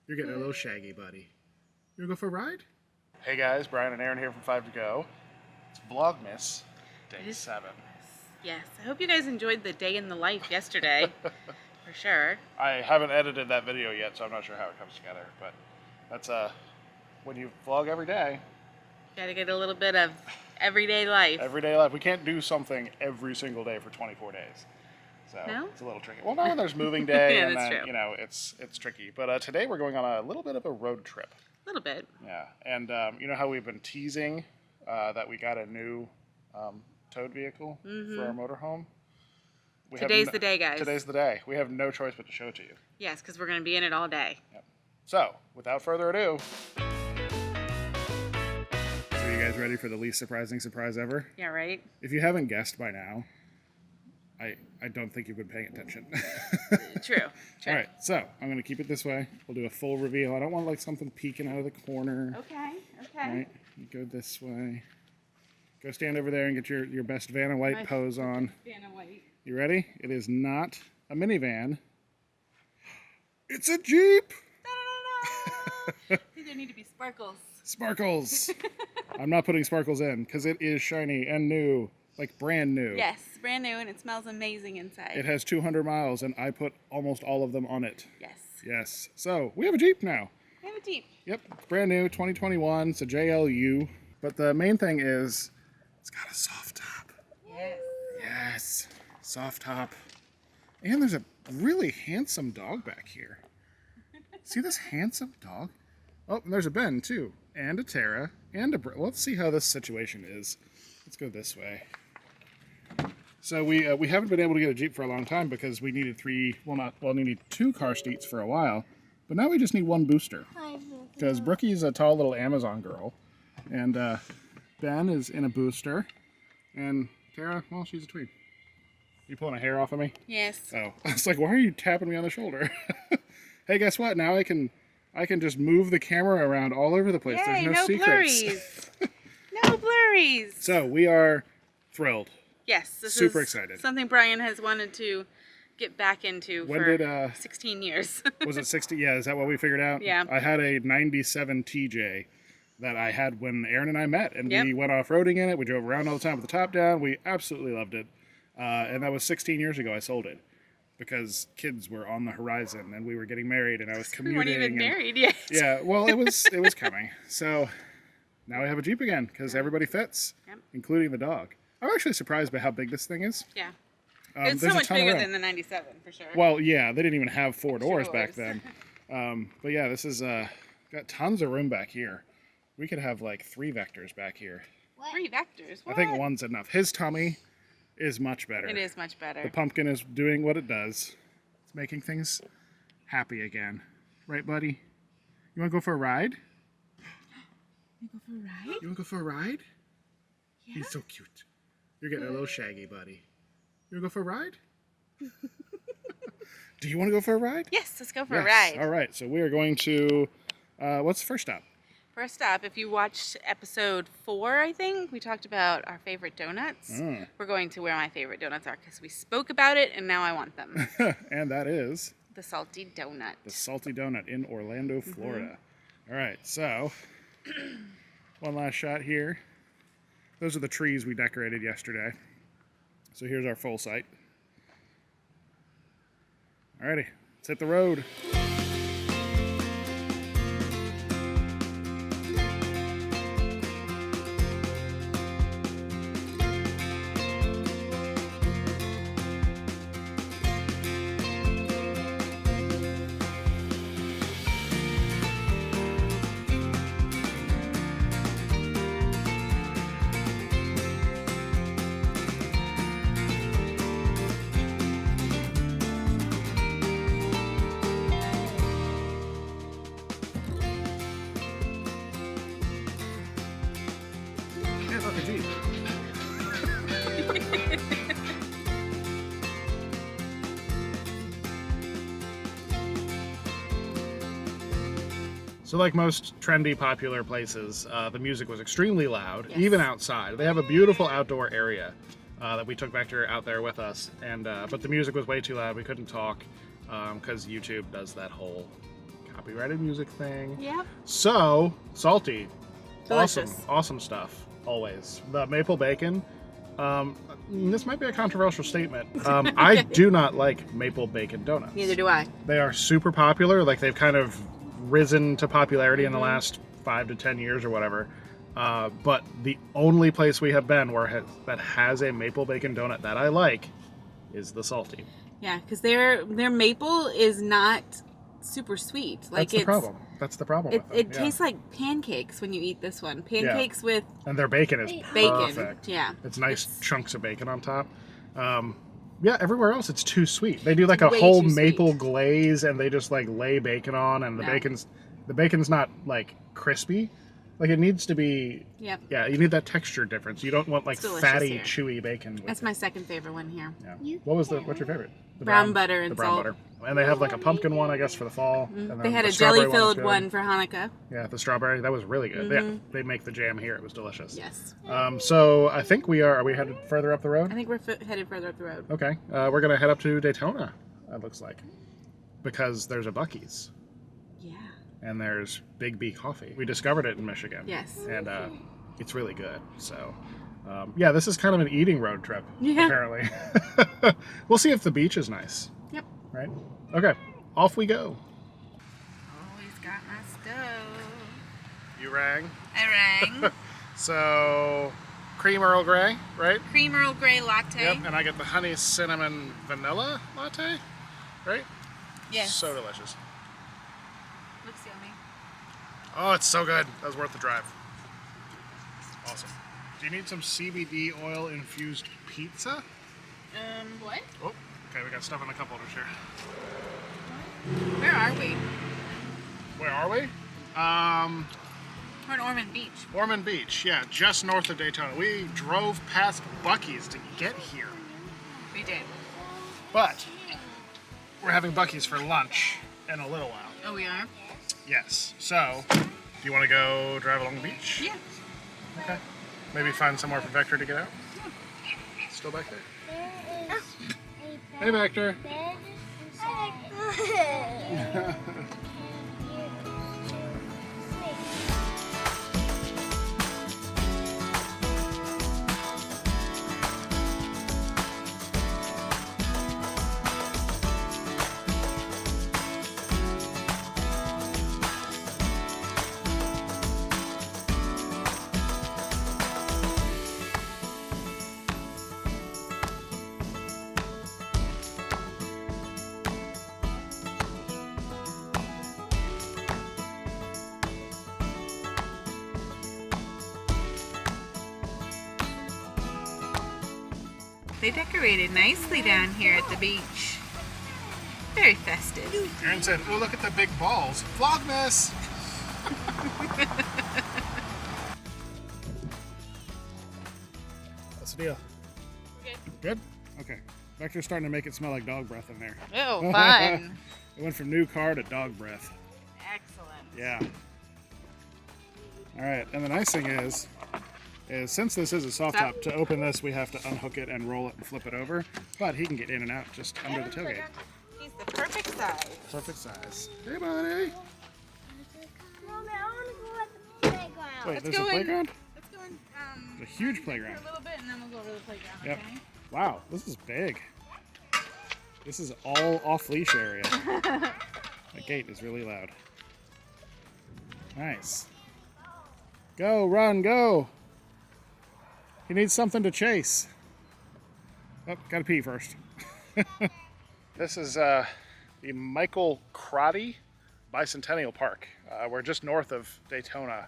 You're getting a little shaggy, buddy. You wanna go for a ride? Hey guys, Brian and Aaron here from 5 to Go. It's Vlogmas, day 7. Yes, I hope you guys enjoyed the day in the life yesterday, for sure. I haven't edited that video yet, so I'm not sure how it comes together, but that's when you vlog every day. Gotta get a little bit of everyday life. Everyday life. We can't do something every single day for 24 days. So No? it's a little tricky. Well, no, there's moving day, Yeah, and that's then, true. you know, it's tricky. But today we're going on a little bit of a road trip. A little bit. Yeah, and you know how we've been teasing that we got a new towed vehicle for our motorhome? Today's the day, guys. Today's the day. We have no choice but to show it to you. Yes, because we're going to be in it all day. Yep. So, without further ado. So you guys ready for the least surprising surprise ever? Yeah, right? If you haven't guessed by now, I don't think you've been paying attention. True. All right, so I'm going to keep it this way. We'll do a full reveal. I don't want like something peeking out of the corner. Okay. All right, you go this way. Go stand over there and get your best Vanna White pose on. Vanna White. You ready? It is not a minivan. It's a Jeep! There need to be sparkles. Sparkles! I'm not putting sparkles in because it is shiny and new, like brand new. Yes, brand new, and it smells amazing inside. It has 200 miles and I put almost all of them on it. Yes. Yes. So we have a Jeep now. We have a Jeep. Yep, it's brand new, 2021. It's a JLU. But the main thing is it's got a soft top. Yes. Yes, soft top. And there's a really handsome dog back here. See this handsome dog? Oh, and there's a Ben too, and a Tara, and a let's see how this situation is. Let's go this way. So we haven't been able to get a Jeep for a long time because we needed we needed 2 car seats for a while, but now we just need 1 booster. Because Brookie is a tall little Amazon girl, and Ben is in a booster, and Tara, well, she's a tween. You pulling a hair off of me? Yes. Oh, I was like, why are you tapping me on the shoulder? Hey, guess what? Now I can just move the camera around all over the place. Yay, There's no secrets. Blurries. No blurries. So we are thrilled. Yes, this Super is excited. something Brian has wanted to get back into for 16 years. Was it 60? Yeah, is that what we figured out? Yeah. I had a 97 TJ that I had when Aaron and I met, and Yep. we went off-roading in it. We drove around all the time with the top down. We absolutely loved it. And that was 16 years ago I sold it because kids were on the horizon and we were getting married and I was commuting. We weren't even married yet. Yeah, well, it was coming. So now we have a Jeep again because everybody fits, Yep. including the dog. I'm actually surprised by how big this thing is. Yeah. there's It's so a much ton of bigger room. than the 97, for sure. Well, yeah, they didn't even have 4 doors back Doors. then. But yeah, this is got tons of room back here. We could have like 3 vectors back here. 3 vectors. What? I think 1's enough. His tummy is much better. It is much better. The pumpkin is doing what it does. It's making things happy again. Right, buddy? You want to go for a ride? You go for a ride? You want to go for a ride? Yeah. He's so cute. You're getting a little shaggy, buddy. You want to go for a ride? Do you want to go for a ride? Yes, let's go for Yes. a ride. All right, so we are going to, what's the first stop? First up, if you watched episode 4, I think, we talked about our favorite donuts. We're going to where my favorite donuts are because we spoke about it and now I want them. And that is The salty donut. the Salty Donut in Orlando, Florida. All right, so one last shot here. Those are the trees we decorated yesterday. So here's our full site. Alrighty, let's hit the road. Yeah, look, a Jeep. So like most trendy, popular places, the music was extremely loud, Yes. even outside. They have a beautiful outdoor area that we took Vector out there with us, and but the music was way too loud. We couldn't talk because YouTube does that whole copyrighted music thing. Yep. So, salty. Delicious. Awesome stuff, always. The maple bacon, this might be a controversial statement. I do not like maple bacon donuts. Neither do I. They are super popular, like they've kind of risen to popularity in the last 5 to 10 years or whatever. But the only place we have been that has a maple bacon donut that I like is the salty. Yeah, because their maple is not super sweet. Like That's the problem. That's the problem. It tastes like pancakes when you eat this one. Pancakes with and their bacon is bacon. perfect. Yeah, it's nice chunks of bacon on top. Yeah, everywhere else it's too sweet. They do like a way whole too maple sweet. glaze and they just like lay bacon on, and the bacon's not like crispy. Like it needs to be. Yep. Yeah, you need that texture difference. You don't want like fatty, here. chewy bacon. That's my second favorite one here. Yeah. What's your favorite? The brown butter and the brown salt. butter. And they have like a pumpkin one, I guess, for the fall. And then They had the a strawberry jelly-filled one's one good. for Hanukkah. Yeah, the strawberry, that was really good. Yeah, they make the jam here. It was delicious. Yes. So I think are we headed further up the road? I think we're headed further up the road. Okay. We're going to head up to Daytona, it looks like. Because there's a Buc-ee's. Yeah. And there's Bigby Coffee. We discovered it in Michigan. Yes. And it's really good. So, yeah, this is kind of an eating road trip, apparently. We'll see if the beach is nice. Yep. Right? Okay. Off we go. Always got my stove. You rang. I rang. So, cream Earl Grey, right? Cream Earl Grey latte. Yep, and I get the honey cinnamon vanilla latte, right? Yes. So delicious. Looks yummy. Oh, it's so good. That was worth the drive. Awesome. Do you need some CBD oil infused pizza? What? Oh, okay, we got stuff in the cup holders here. Where are we? Where are we? We're in Ormond Beach. Ormond Beach, yeah, just north of Daytona. We drove past Buc-ee's to get here. We did. But we're having Buc-ee's for lunch in a little while. Oh, we are? Yes. So, do you want to go drive along the beach? Yeah. Okay. Maybe find somewhere for Vector to get out? Still back there? Hey, Vector. They decorated nicely down here at the beach. Very festive. Aaron said, oh, look at the big balls. Vlogmas! What's the deal? Good. Good? Okay. Vector's starting to make it smell like dog breath in there. Oh, fun. It went from new car to dog breath. Excellent. Yeah. All right, and the nice thing is since this is a soft top, to open this we have to unhook it and roll it and flip it over, but he can get in and out just under the tailgate. He's the perfect size. Perfect size. Hey, buddy. Mommy, I want to go at the playground. Wait, Let's there's go a playground? Let's go in. There's a huge playground. For a little bit, and then we'll go over to the playground. Yep. Okay. Wow, this is big. This is all off-leash area. The gate is really loud. Nice. Go, run, go. He needs something to chase. Oh, gotta pee first. This is the Michael Crotty Bicentennial Park. We're just north of Daytona.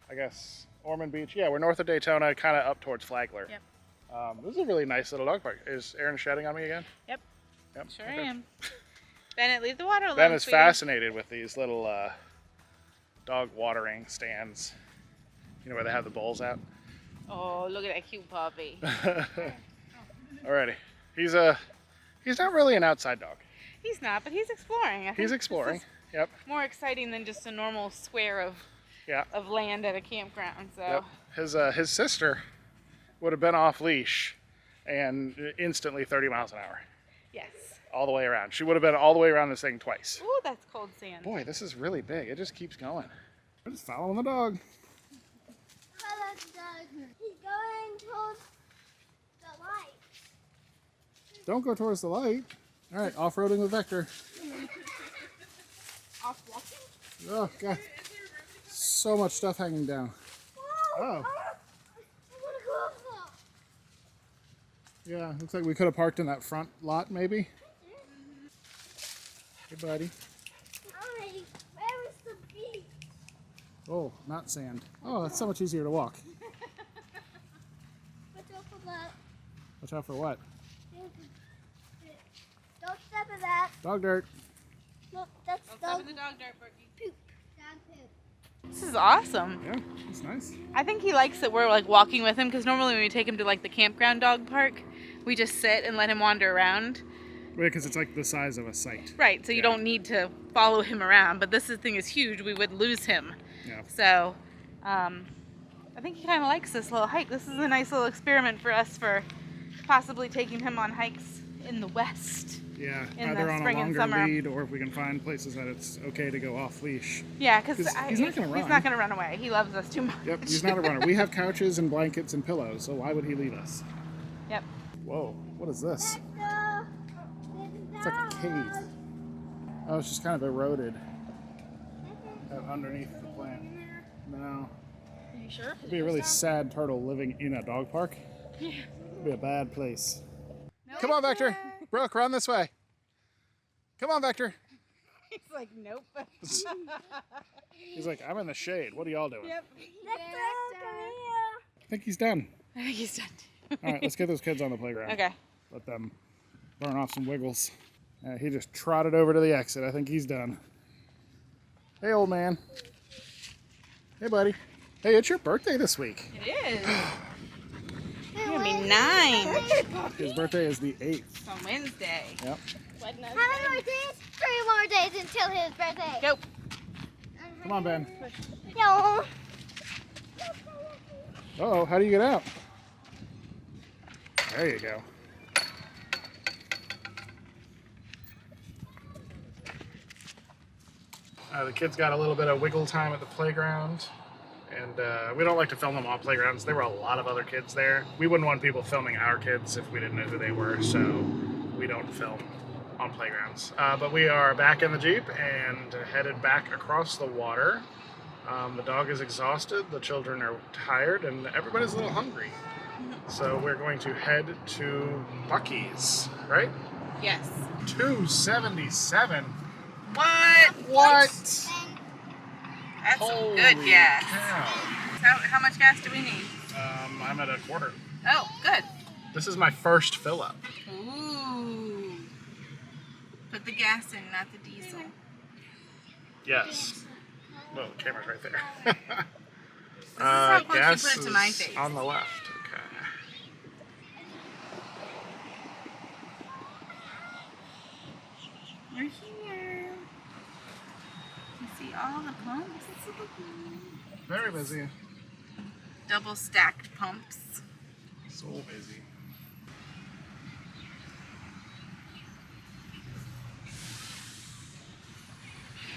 I guess Ormond Beach. Yeah, we're north of Daytona, kind of up towards Flagler. Yep. This is a really nice little dog park. Is Aaron shedding on me again? Yep. Yep. Sure okay. am. Bennett, leave the water alone. Ben is sweetie. fascinated with these little dog watering stands. You know where they have the bowls out? Oh, look at that cute puppy. Alrighty. He's not really an outside dog. He's not, but he's exploring. I think He's this exploring. is Yep. more exciting than just a normal square of Yeah. land at a campground. So Yep. His sister would have been off leash and instantly 30 miles an hour. yes. all the way around. She would have been all the way around this thing twice. Ooh, that's cold sand. Boy, this is really big. It just keeps going. We're just following the dog. Follow the dog. He's going towards the light. Don't go towards the light. All right, off-roading with Vector. Off walking? Oh, God. So much stuff hanging down. Whoa! Oh. I want to go up there. Yeah, looks like we could have parked in that front lot, maybe. Hey, buddy. Mommy, where is the beach? Oh, not sand. Oh, that's so much easier to walk. Watch out for that. Watch out for what? Don't step in that. Dog dirt. Look, that's Step dog in the dog dirt, Buc-ee. poop. Dog poop. This is awesome. Yeah, it's nice. I think he likes that we're like walking with him because normally when we take him to like the campground dog park, we just sit and let him wander around. Because it's like the size of a site. Right, so you Yeah. don't need to follow him around, but thing is huge. We would lose him. Yeah. So I think he kind of likes this little hike. This is a nice little experiment for us for possibly taking him on hikes in the West. Yeah, In either the on a spring and longer summer. lead or if we can find places that it's okay to go off leash. Yeah, because He's not gonna run. He's not going to run away. He loves us too much. Yep, he's not a runner. We have couches and blankets and pillows, so why would he leave us? Yep. Whoa, what is this? It's like a cave. Oh, it's just kind of eroded underneath the plant. No. Are you sure? It'd be a really sad turtle living in a dog park. Yeah. It'd be a bad place. Nope. Come on, Vector. Brooke, run this way. Come on, Vector. He's like, nope. He's like, I'm in the shade. What are y'all doing? Yep. Let's go, come here. I think he's done. I think he's done. All right, let's get those kids on the playground. Okay. Let them burn off some wiggles. He just trotted over to the exit. I think he's done. Hey, old man. Hey, buddy. Hey, it's your birthday this week. It is. You're going to be 9 His birthday is the 8th. on Wednesday. Yep. How many more days? 3 more days until his birthday. Go. Come on, Ben. No. Uh-oh, how do you get out? There you go. The kids got a little bit of wiggle time at the playground, and we don't like to film them on playgrounds. There were a lot of other kids there. We wouldn't want people filming our kids if we didn't know who they were, so we don't film on playgrounds. But we are back in the Jeep and headed back across the water. The dog is exhausted, the children are tired, and everybody's a little hungry. So we're going to head to Buc-ee's, right? Yes. $2.77. What? What? That's Holy some good gas. cow. How much gas do we need? I'm at a quarter. Oh, good. This is my first fill up. Ooh. Put the gas in, not the diesel. Yes. Whoa, the camera's right there. This is how close gas you put it to my is face. on the left. Okay. We're here. You see all the pumps? Very busy. Double stacked pumps. So busy.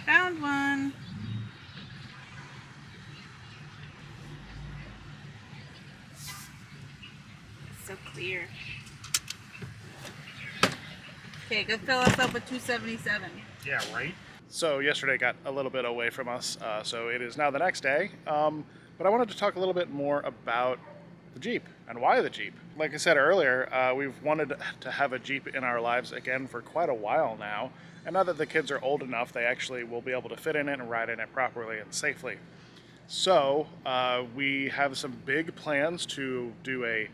Found one. So clear. Okay, go fill us up with 277. Yeah, right? So yesterday got a little bit away from us, so it is now the next day. But I wanted to talk a little bit more about the Jeep and why the Jeep. Like I said earlier, we've wanted to have a Jeep in our lives again for quite a while now. And now that the kids are old enough, they actually will be able to fit in it and ride in it properly and safely. So we have some big plans to do a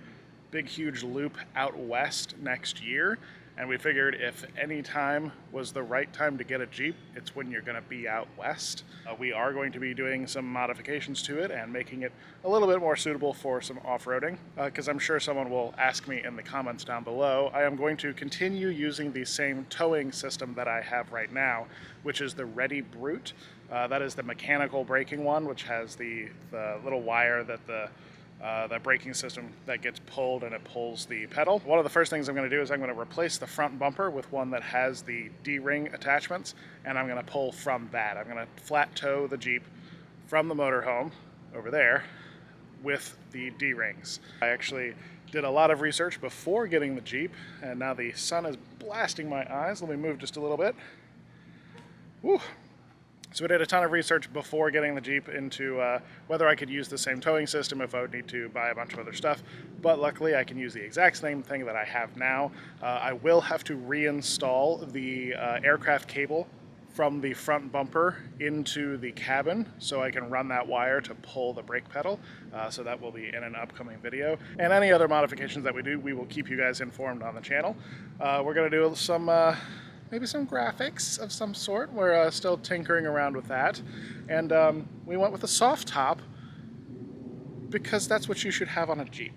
big, huge loop out west next year. And we figured if any time was the right time to get a Jeep, it's when you're going to be out west. We are going to be doing some modifications to it and making it a little bit more suitable for some off-roading, because I'm sure someone will ask me in the comments down below. I am going to continue using the same towing system that I have right now, which is the Ready Brute. That is the mechanical braking one, which has the little wire that the the braking system that gets pulled, and it pulls the pedal. One of the first things I'm going to do is I'm going to replace the front bumper with one that has the D-ring attachments, and I'm going to pull from that. I'm going to flat tow the Jeep from the motorhome over there with the D-rings. I actually did a lot of research before getting the Jeep, and now the sun is blasting my eyes. Let me move just a little bit. Woo. So we did a ton of research before getting the Jeep into whether I could use the same towing system, if I would need to buy a bunch of other stuff. But luckily I can use the exact same thing that I have now. I will have to reinstall the aircraft cable from the front bumper into the cabin so I can run that wire to pull the brake pedal. So that will be in an upcoming video. And any other modifications that we do, we will keep you guys informed on the channel. We're going to do some maybe some graphics of some sort. We're still tinkering around with that. And we went with a soft top because that's what you should have on a Jeep,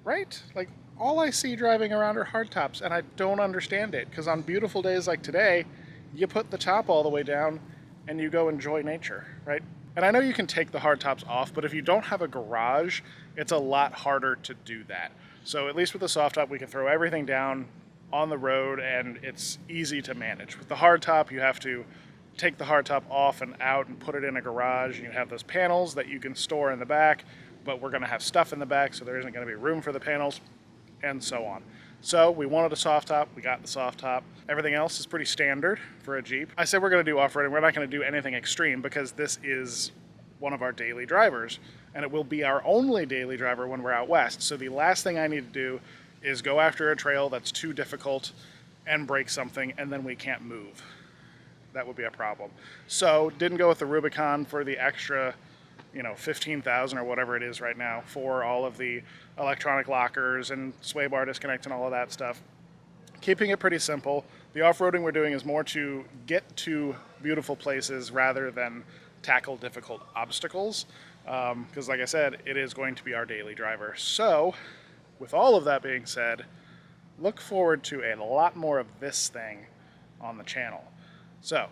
right? Like, all I see driving around are hard tops, and I don't understand it, because on beautiful days like today, you put the top all the way down and you go enjoy nature, right? And I know you can take the hard tops off, but if you don't have a garage, it's a lot harder to do that. So at least with the soft top, we can throw everything down on the road and it's easy to manage. With the hard top, you have to take the hard top off and out and put it in a garage, and you have those panels that you can store in the back, but we're gonna have stuff in the back, so there isn't gonna be room for the panels, and so on. So we wanted a soft top, we got the soft top. Everything else is pretty standard for a Jeep. I said we're gonna do off-roading, we're not gonna do anything extreme because this is one of our daily drivers, and it will be our only daily driver when we're out west. So the last thing I need to do is go after a trail that's too difficult and break something, and then we can't move. That would be a problem. So didn't go with the Rubicon for the extra, you know, 15,000 or whatever it is right now for all of the electronic lockers and sway bar disconnect and all of that stuff. Keeping it pretty simple. The off-roading we're doing is more to get to beautiful places rather than tackle difficult obstacles. Because like I said, it is going to be our daily driver. So with all of that being said, look forward to a lot more of this thing on the channel. So,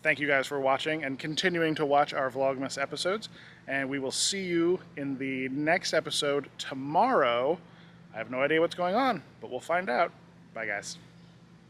thank you guys for watching and continuing to watch our Vlogmas episodes, and we will see you in the next episode tomorrow. I have no idea what's going on, but we'll find out. Bye, guys.